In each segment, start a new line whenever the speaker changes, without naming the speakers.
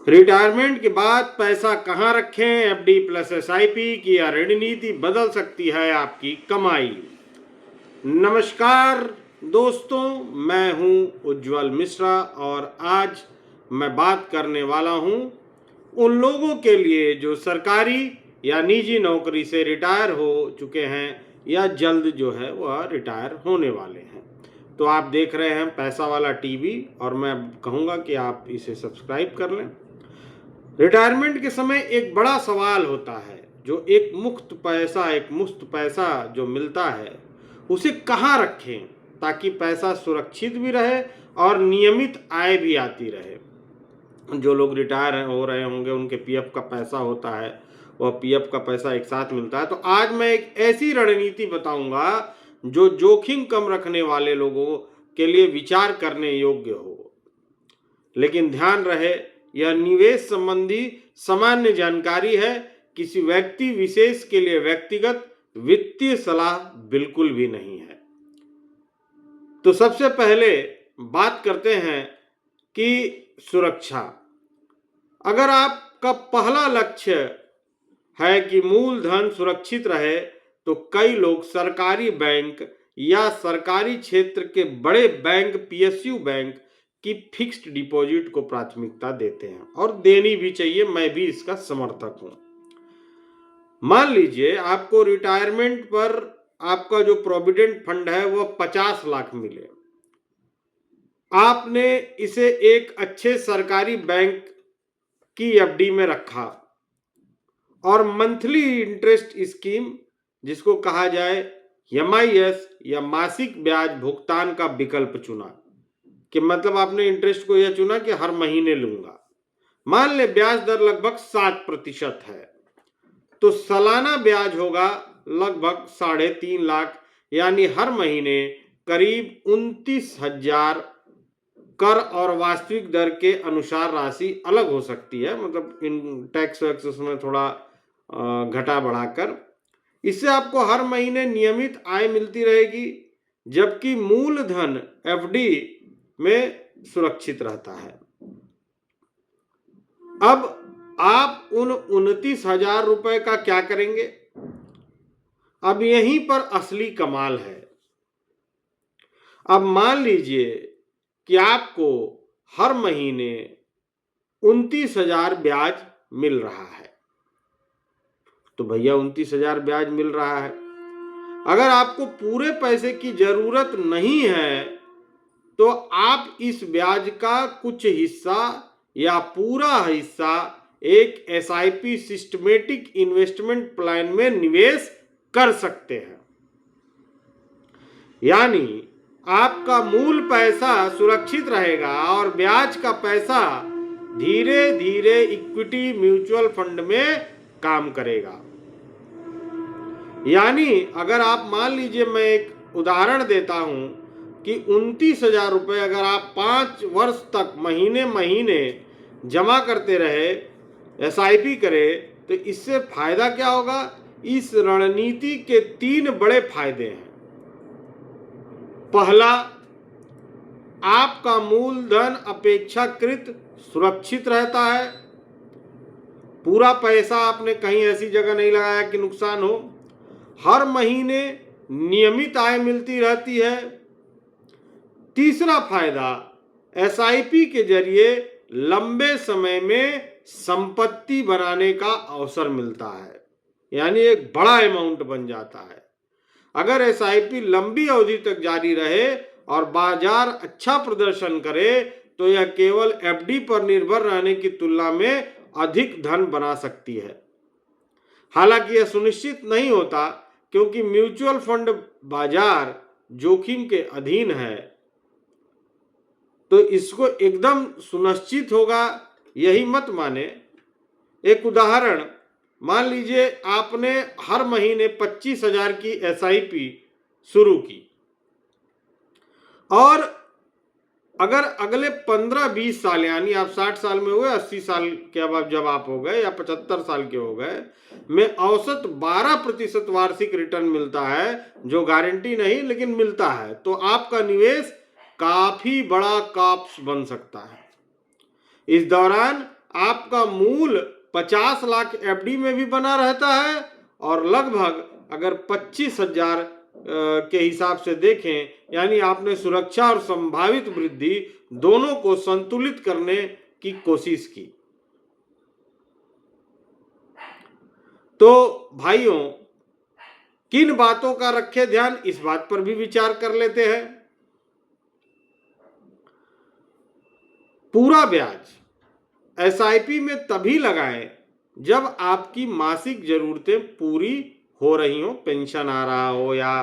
Retirement के बाद पैसा कहाँ रखें? एफडी प्लस एसआईपी की या रणनीति बदल सकती है आपकी कमाई। नमस्कार दोस्तों, मैं हूं उज्जवल मिश्रा और आज मैं बात करने वाला हूं उन लोगों के लिए जो सरकारी या निजी नौकरी से रिटायर हो चुके हैं या जल्द जो है वह रिटायर होने वाले हैं। तो आप देख रहे हैं पैसा वाला टीवी और मैं कहूँगा कि आप इसे सब्सक्राइब कर लें। रिटायरमेंट के समय एक बड़ा सवाल होता है, जो एक मुफ्त पैसा जो मिलता है उसे कहाँ रखें ताकि पैसा सुरक्षित भी रहे और नियमित आय भी आती रहे। जो लोग रिटायर हो रहे होंगे उनके पीएफ का पैसा होता है, वह पीएफ का पैसा एक साथ मिलता है। तो आज मैं एक ऐसी रणनीति बताऊंगा जो जोखिम कम रखने वाले लोगों के लिए विचार करने योग्य हो। लेकिन ध्यान रहे, यह निवेश संबंधी सामान्य जानकारी है, किसी व्यक्ति विशेष के लिए व्यक्तिगत वित्तीय सलाह बिल्कुल भी नहीं है। तो सबसे पहले बात करते हैं कि सुरक्षा। अगर आपका पहला लक्ष्य है कि मूलधन सुरक्षित रहे, तो कई लोग सरकारी बैंक या सरकारी क्षेत्र के बड़े बैंक, पीएसयू बैंक की फिक्स्ड डिपॉजिट को प्राथमिकता देते हैं और देनी भी चाहिए। मैं भी इसका समर्थक हूं। मान लीजिए आपको रिटायरमेंट पर आपका जो प्रोविडेंट फंड है वह 50 लाख मिले। आपने इसे एक अच्छे सरकारी बैंक की एफडी में रखा और मंथली इंटरेस्ट स्कीम, जिसको कहा जाए एमआईएस या मासिक ब्याज भुगतान का विकल्प चुना, कि मतलब आपने इंटरेस्ट को यह चुना कि हर महीने लूंगा। मान ले ब्याज दर लगभग 7% है, तो सालाना ब्याज होगा लगभग 3.5 लाख, यानी हर महीने करीब 29,000। कर और वास्तविक दर के अनुसार राशि अलग हो सकती है, मतलब इन टैक्स वैक्स उसमें थोड़ा घटा बढ़ाकर। इससे आपको हर महीने नियमित आय मिलती रहेगी, जबकि मूलधन एफडी में सुरक्षित रहता है। अब आप उन 29,000 रुपए का क्या करेंगे? अब यहीं पर असली कमाल है। अब मान लीजिए कि आपको हर महीने 29,000 ब्याज मिल रहा है, तो भैया 29,000 ब्याज मिल रहा है। अगर आपको पूरे पैसे की जरूरत नहीं है, तो आप इस ब्याज का कुछ हिस्सा या पूरा हिस्सा एक एसआईपी सिस्टमेटिक इन्वेस्टमेंट प्लान में निवेश कर सकते हैं। यानी आपका मूल पैसा सुरक्षित रहेगा और ब्याज का पैसा धीरे धीरे इक्विटी म्यूचुअल फंड में काम करेगा। यानी अगर आप मान लीजिए, मैं एक उदाहरण देता हूं कि 29,000 रुपए अगर आप 5 वर्ष तक महीने महीने जमा करते रहे, एसआईपी करें, तो इससे फायदा क्या होगा? इस रणनीति के 3 बड़े फायदे हैं। पहला, आपका मूलधन अपेक्षाकृत सुरक्षित रहता है। पूरा पैसा आपने कहीं ऐसी जगह नहीं लगाया कि नुकसान हो। हर महीने नियमित आय मिलती रहती है। तीसरा फायदा, एसआईपी के जरिए लंबे समय में संपत्ति बनाने का अवसर मिलता है, यानी एक बड़ा अमाउंट बन जाता है। अगर एसआईपी लंबी अवधि तक जारी रहे और बाजार अच्छा प्रदर्शन करे, तो यह केवल एफडी पर निर्भर रहने की तुलना में अधिक धन बना सकती है। हालांकि यह सुनिश्चित नहीं होता, क्योंकि म्यूचुअल फंड बाजार जोखिम के अधीन है, तो इसको एकदम सुनिश्चित होगा यही मत माने। एक उदाहरण, मान लीजिए आपने हर महीने 25,000 की एसआईपी शुरू की और अगर अगले 15-20 साल, यानी आप 60 साल में हुए, 80 साल के अब जब आप हो गए या 75 साल के हो गए, में औसत 12% वार्षिक रिटर्न मिलता है, जो गारंटी नहीं लेकिन मिलता है, तो आपका निवेश काफी बड़ा कॉप्स बन सकता है। इस दौरान आपका मूल 50 लाख एफडी में भी बना रहता है और लगभग अगर 25,000 के हिसाब से देखें, यानी आपने सुरक्षा और संभावित वृद्धि दोनों को संतुलित करने की कोशिश की। तो भाइयों, किन बातों का रखें ध्यान, इस बात पर भी विचार कर लेते हैं। पूरा ब्याज एसआईपी में तभी लगाएं जब आपकी मासिक जरूरतें पूरी हो रही हो, पेंशन आ रहा हो या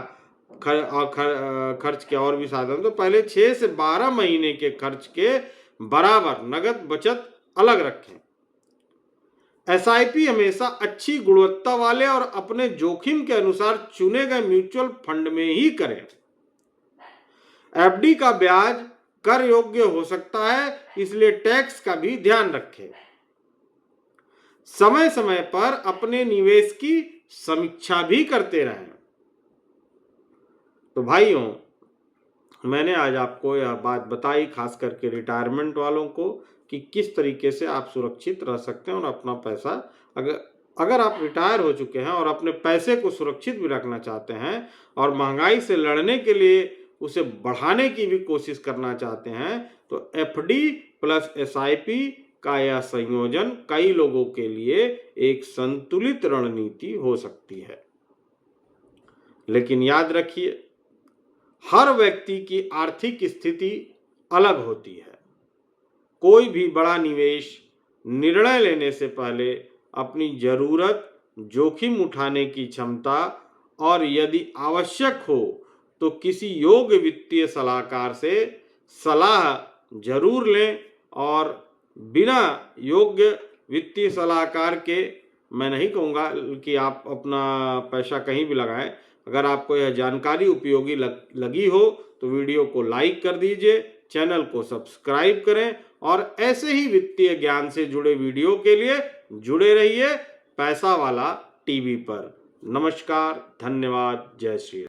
खर्च के और भी साधन। तो पहले 6 से 12 महीने के खर्च के बराबर नगद बचत अलग रखें। एसआईपी हमेशा अच्छी गुणवत्ता वाले और अपने जोखिम के अनुसार चुने गए म्यूचुअल फंड में ही करें। एफडी का ब्याज कर योग्य हो सकता है, इसलिए टैक्स का भी ध्यान रखें। समय समय पर अपने निवेश की समीक्षा भी करते रहें। तो भाइयों, मैंने आज आपको यह बात बताई, खास करके रिटायरमेंट वालों को, कि किस तरीके से आप सुरक्षित रह सकते हैं और अपना पैसा, अगर आप रिटायर हो चुके हैं और अपने पैसे को सुरक्षित भी रखना चाहते हैं और महंगाई से लड़ने के लिए उसे बढ़ाने की भी कोशिश करना चाहते हैं, तो एफडी प्लस एसआईपी का यह संयोजन कई लोगों के लिए एक संतुलित रणनीति हो सकती है। लेकिन याद रखिए, हर व्यक्ति की आर्थिक स्थिति अलग होती है। कोई भी बड़ा निवेश निर्णय लेने से पहले अपनी जरूरत, जोखिम उठाने की क्षमता और यदि आवश्यक हो तो किसी योग्य वित्तीय सलाहकार से सलाह जरूर लें। और बिना योग्य वित्तीय सलाहकार के मैं नहीं कहूँगा कि आप अपना पैसा कहीं भी लगाएं। अगर आपको यह जानकारी उपयोगी लगी हो तो वीडियो को लाइक कर दीजिए, चैनल को सब्सक्राइब करें और ऐसे ही वित्तीय ज्ञान से जुड़े वीडियो के लिए जुड़े रहिए पैसा वाला टीवी पर। नमस्कार, धन्यवाद, जय श्री राम।